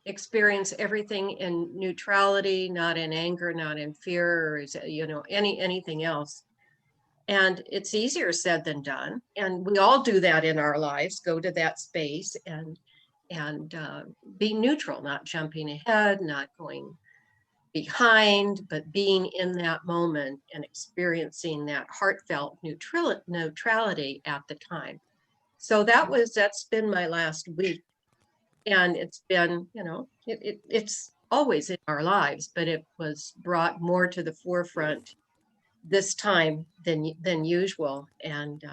experience everything in neutrality, not in anger, not in fear, or, you know, anything else. And it's easier said than done. And we all do that in our lives, go to that space and be neutral, not jumping ahead, not going behind, but being in that moment and experiencing that heartfelt neutrality at the time. So that's been my last week. And it's been, you know, it's always in our lives, but it was brought more to the forefront this time than usual. And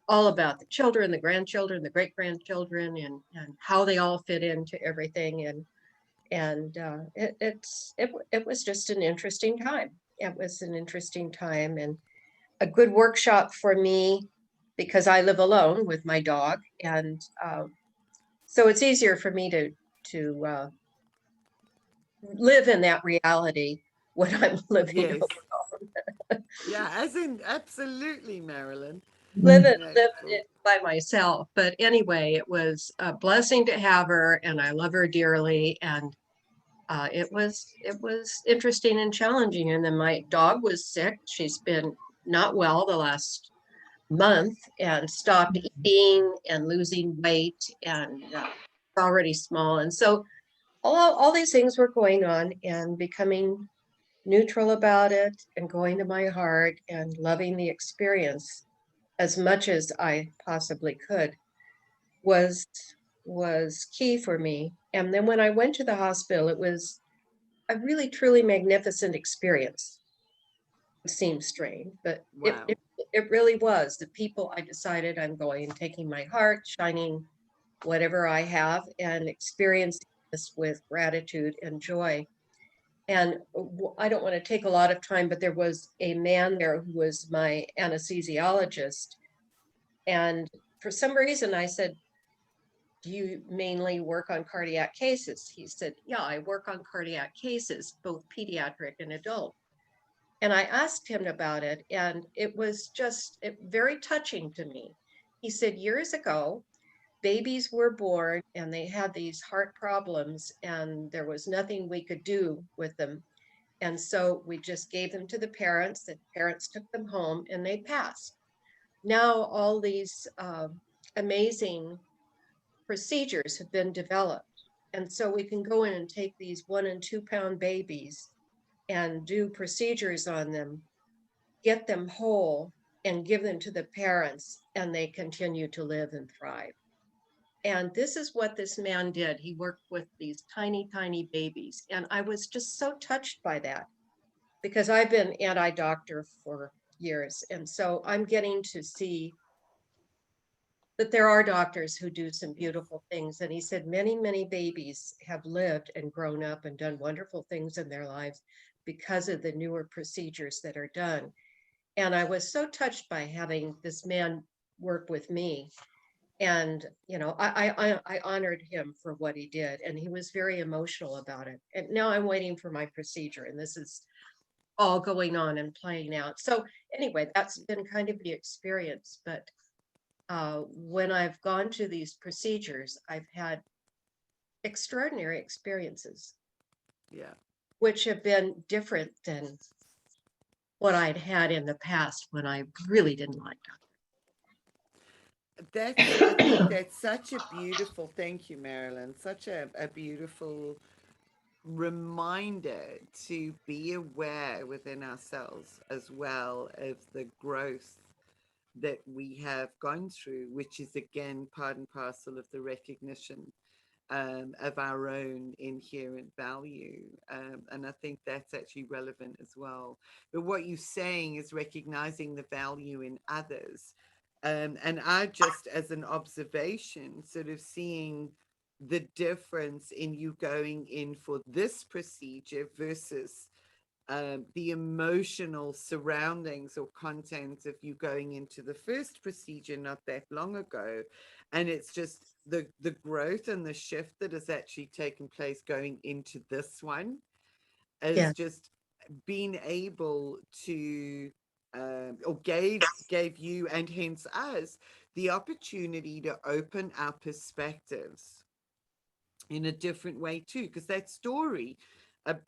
all about the children, the grandchildren, the great-grandchildren, and how they all fit into everything. And it was just an interesting time. It was an interesting time and a good workshop for me, because I live alone with my dog. And so it's easier for me to live in that reality when I'm living Yes. alone. Yeah, as in absolutely, Marilyn. live You it know, by myself. But anyway, it was a blessing to have her, and I love her dearly. And it was interesting and challenging. And then my dog was sick. She's been not well the last month and stopped eating and losing weight, and already small. And so all these things were going on, and becoming neutral about it and going to my heart and loving the experience as much as I possibly could was key for me. And then when I went to the hospital, it was a really truly magnificent experience. It seems strange, but wow. it really was. The people, I decided I'm going, taking my heart, shining whatever I have, and experiencing this with gratitude and joy. And I don't want to take a lot of time, but there was a man there who was my anesthesiologist. And for some reason I said, do you mainly work on cardiac cases? He said, yeah, I work on cardiac cases, both pediatric and adult. And I asked him about it, and it was just very touching to me. He said, years ago, babies were born and they had these heart problems, and there was nothing we could do with them. And so we just gave them to the parents. The parents took them home and they passed. Now all these amazing procedures have been developed. And so we can go in and take these 1 and 2 pound babies and do procedures on them, get them whole, and give them to the parents, and they continue to live and thrive. And this is what this man did. He worked with these tiny, tiny babies. And I was just so touched by that, because I've been anti-doctor for years. And so I'm getting to see that there are doctors who do some beautiful things. And he said many, many babies have lived and grown up and done wonderful things in their lives because of the newer procedures that are done. And I was so touched by having this man work with me. And, you know, I honored him for what he did, and he was very emotional about it. And now I'm waiting for my procedure, and this is all going on and playing out. So anyway, that's been kind of the experience. But when I've gone to these procedures, I've had extraordinary experiences. Yeah. Which have been different than what I'd had in the past when I really didn't like doctors. I think that's such a beautiful, thank you, Marilyn, such a beautiful reminder to be aware within ourselves as well of the growth that we have gone through, which is again part and parcel of the recognition of our own inherent value. And I think that's actually relevant as well. But what you're saying is recognizing the value in others. And I just, as an observation, sort of seeing the difference in you going in for this procedure versus the emotional surroundings or content of you going into the first procedure not that long ago. And it's just the growth and the shift that has actually taken place going into this one is just being able to or gave you and hence us the opportunity to open our perspectives in a different way too, because that story,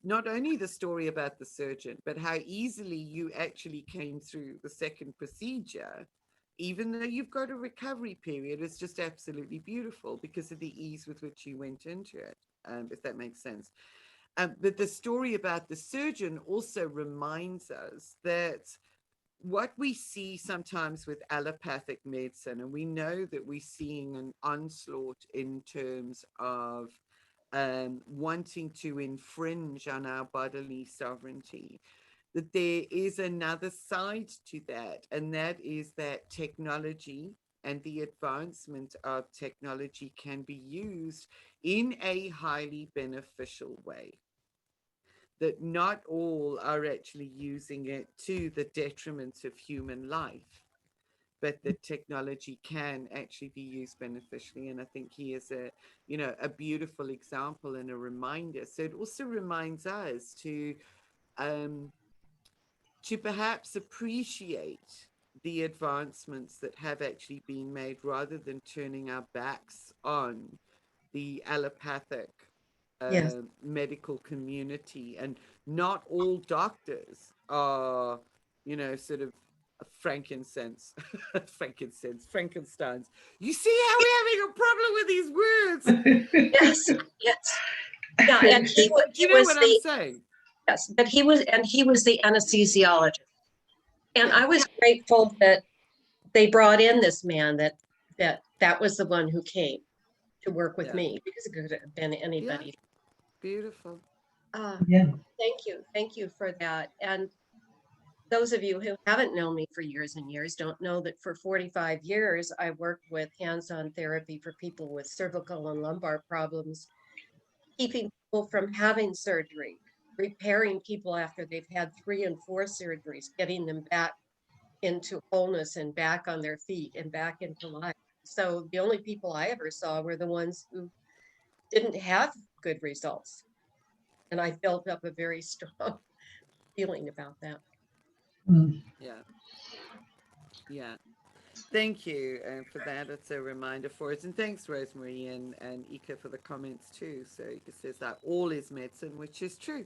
not only the story about the surgeon, but how easily you actually came through the second procedure, even though you've got a recovery period, is just absolutely beautiful because of the ease with which you went into it, if that makes sense. But the story about the surgeon also reminds us that what we see sometimes with allopathic medicine, and we know that we're seeing an onslaught in terms of wanting to infringe on our bodily sovereignty, that there is another side to that, and that is that technology and the advancement of technology can be used in a highly beneficial way. That not all are actually using it to the detriment of human life, but that technology can actually be used beneficially. And I think he is a beautiful example and a reminder. So it also reminds us to perhaps appreciate the advancements that have actually been made rather than turning our backs on the allopathic medical community. And not all doctors are, sort of Frankensteins. You see how we're having a problem with these words? Yes, yes. Yeah, and he You know was what the, I'm saying? yes, but he was the anesthesiologist. And I was grateful that they brought in this man that was the one who came to work with me, because it could have been anybody. Beautiful. Thank you for that. And those of you who haven't known me for years and years don't know that for 45 years, I worked with hands-on therapy for people with cervical and lumbar problems, keeping people from having surgery, repairing people after they've had 3 and 4 surgeries, getting them back into wholeness and back on their feet and back into life. So the only people I ever saw were the ones who didn't have good results. And I built up a very strong feeling about that. Yeah. Thank you for that. It's a reminder for us. And thanks, Rosemary and Ika, for the comments too. So Ika says that all is medicine, which is true.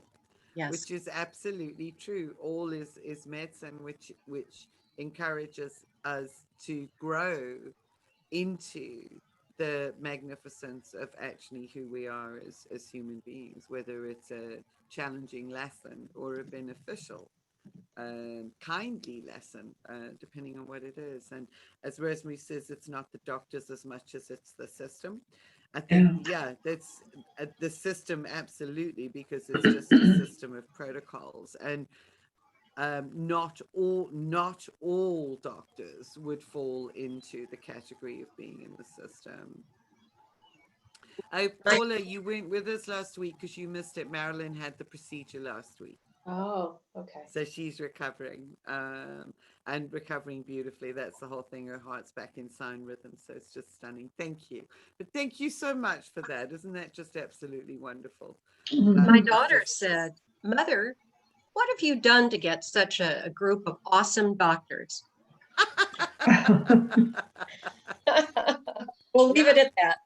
Yes. Which is absolutely true. All is medicine, which encourages us to grow into the magnificence of actually who we are as human beings, whether it's a challenging lesson or a beneficial kindly lesson, depending on what it is. And as Rosemary says, it's not the doctors as much as it's the system. I think, that's the system, absolutely, because it's just a system of protocols. And not all doctors would fall into the category of being in the system. Paula, you weren't with us last week because you missed it. Marilyn had the procedure last week. Oh, okay. So she's recovering and recovering beautifully. That's the whole thing. Her heart's back in sound rhythm. So it's just stunning. Thank you. But thank you so much for that. Isn't that just absolutely wonderful? My daughter said, "Mother, what have you done to get such a group of awesome doctors?" We'll leave it at that.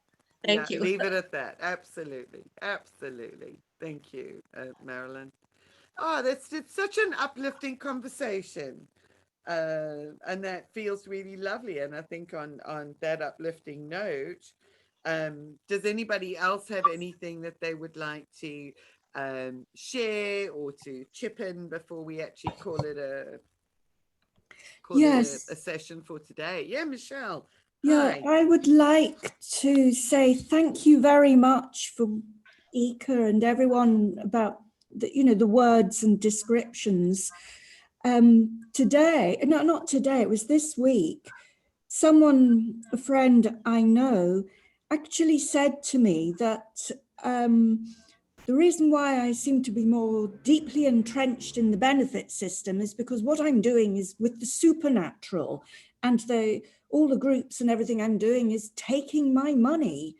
Thank you. Leave it at that. Absolutely. Absolutely. Thank you, Marilyn. Oh, it's such an uplifting conversation. And that feels really lovely. And I think on that uplifting note, does anybody else have anything that they would like to share or to chip in before we actually call it a Yes. session for today? Yeah, Michelle. Yeah, Hi. I would like to say thank you very much for Ika and everyone about the words and descriptions. Today, no, not today, it was this week. Someone, a friend I know, actually said to me that the reason why I seem to be more deeply entrenched in the benefit system is because what I'm doing is with the supernatural, and all the groups and everything I'm doing is taking my money.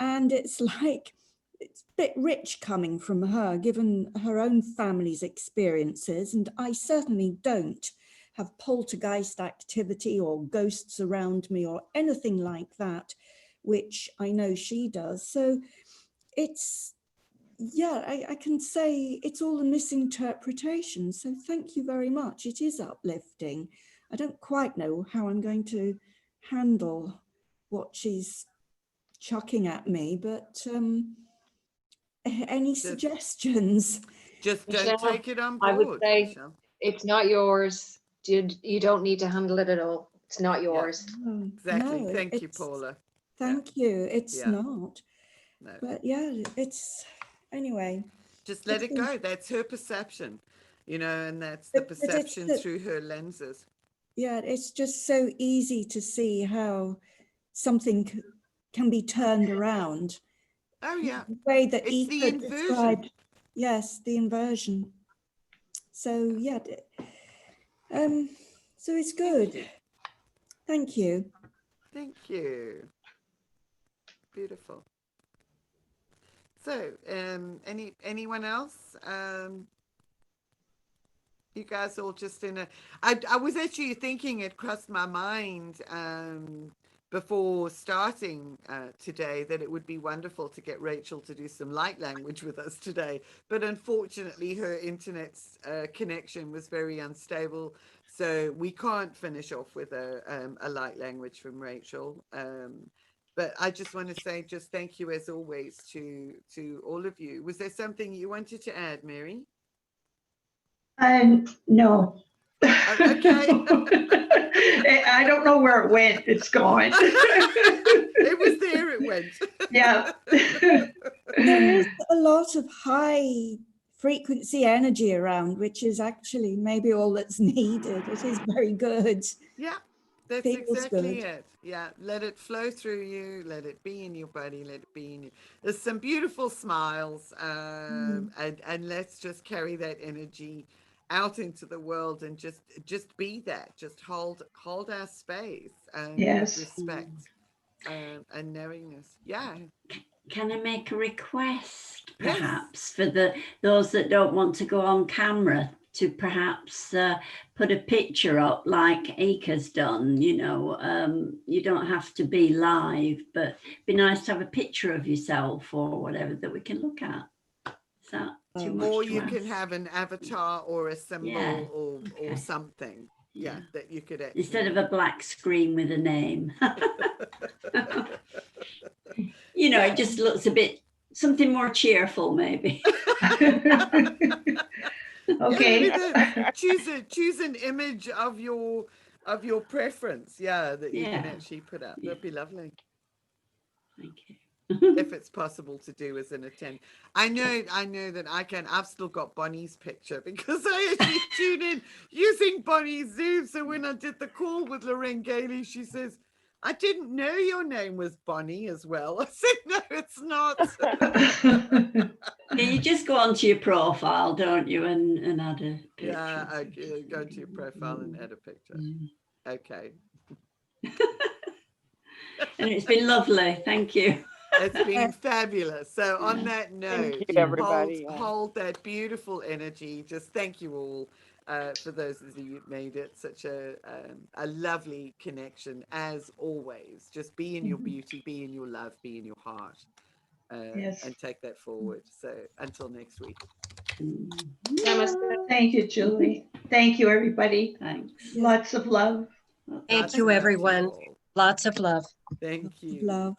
And it's like, it's a bit rich coming from her, given her own family's experiences. And I certainly don't have poltergeist activity or ghosts around me or anything like that, which I know she does. So it's, yeah, I can say it's all a misinterpretation. So thank you very much. It is uplifting. I don't quite know how I'm going to handle what she's chucking at me, but any suggestions? Just don't Michelle, take it on I would board, say Michelle. it's not yours. You don't need to handle it at all. It's not yours. Oh, Exactly. no, Thank you, it's- Paula. Thank you. It's Yeah. not. No. But yeah, it's, anyway. Just let it's it been- go. That's her perception, and that's the But it's perception the- through her lenses. Yeah, it's just so easy to see how something can be turned around. Oh yeah, The way that it's the Ika inversion. described, yes, the inversion. So yeah, so it's good. Thank you. Thank you. Beautiful. So, anyone else? You guys all just in a. I was actually thinking, it crossed my mind before starting today that it would be wonderful to get Rachel to do some light language with us today, but unfortunately her internet's connection was very unstable, so we can't finish off with a light language from Rachel. But I just want to say just thank you as always to all of you. Was there something you wanted to add, Mary? No. Okay. I don't know where it went. It's gone. It was there, it went. Yeah. There is a lot of high frequency energy around, which is actually maybe all that's needed. It is very good. Yeah, that's Feels exactly good. it. Yeah, let it flow through you, let it be in your body, let it be in you. There's some beautiful smiles, and let's just carry that energy out into the world and just be that. Just hold our space and Yes. respect and knowingness. Yeah. Can I make a request, Yes. perhaps, for those that don't want to go on camera, to perhaps put a picture up like Ika's done? You don't have to be live, but it'd be nice to have a picture of yourself or whatever that we can look at. Is that too much Or to you ask? can have an avatar or a symbol Yeah, or okay. something. Yeah, that you could actually... Instead of a black screen with a name. It just looks a bit, something more cheerful maybe. Okay. Yeah, choose an image of your preference. Yeah, that you can actually put up. That'd be lovely. Thank you. If it's possible to do as an attend. I know that I can. I've still got Bonnie's picture because I actually tune in using Bonnie's Zoom. So when I did the call with Lorraine Gailey, she says, I didn't know your name was Bonnie as well. I said, no, it's not. You just go onto your profile, don't you, and add a picture. Yeah, okay, go to your profile and add a picture. Okay. And it's been lovely. Thank you. It's been fabulous. So on that note, Thank you, everybody. hold that beautiful energy. Just thank you all for those of you who made it such a lovely connection as always. Just be in your beauty, be in your love, be in your heart, Yes. and take that forward. So until next week. Namaste. Thank you, Julie. Thank you, everybody. Thanks. Lots of love. Thank you, everyone. Lots of love. Thank you. Love.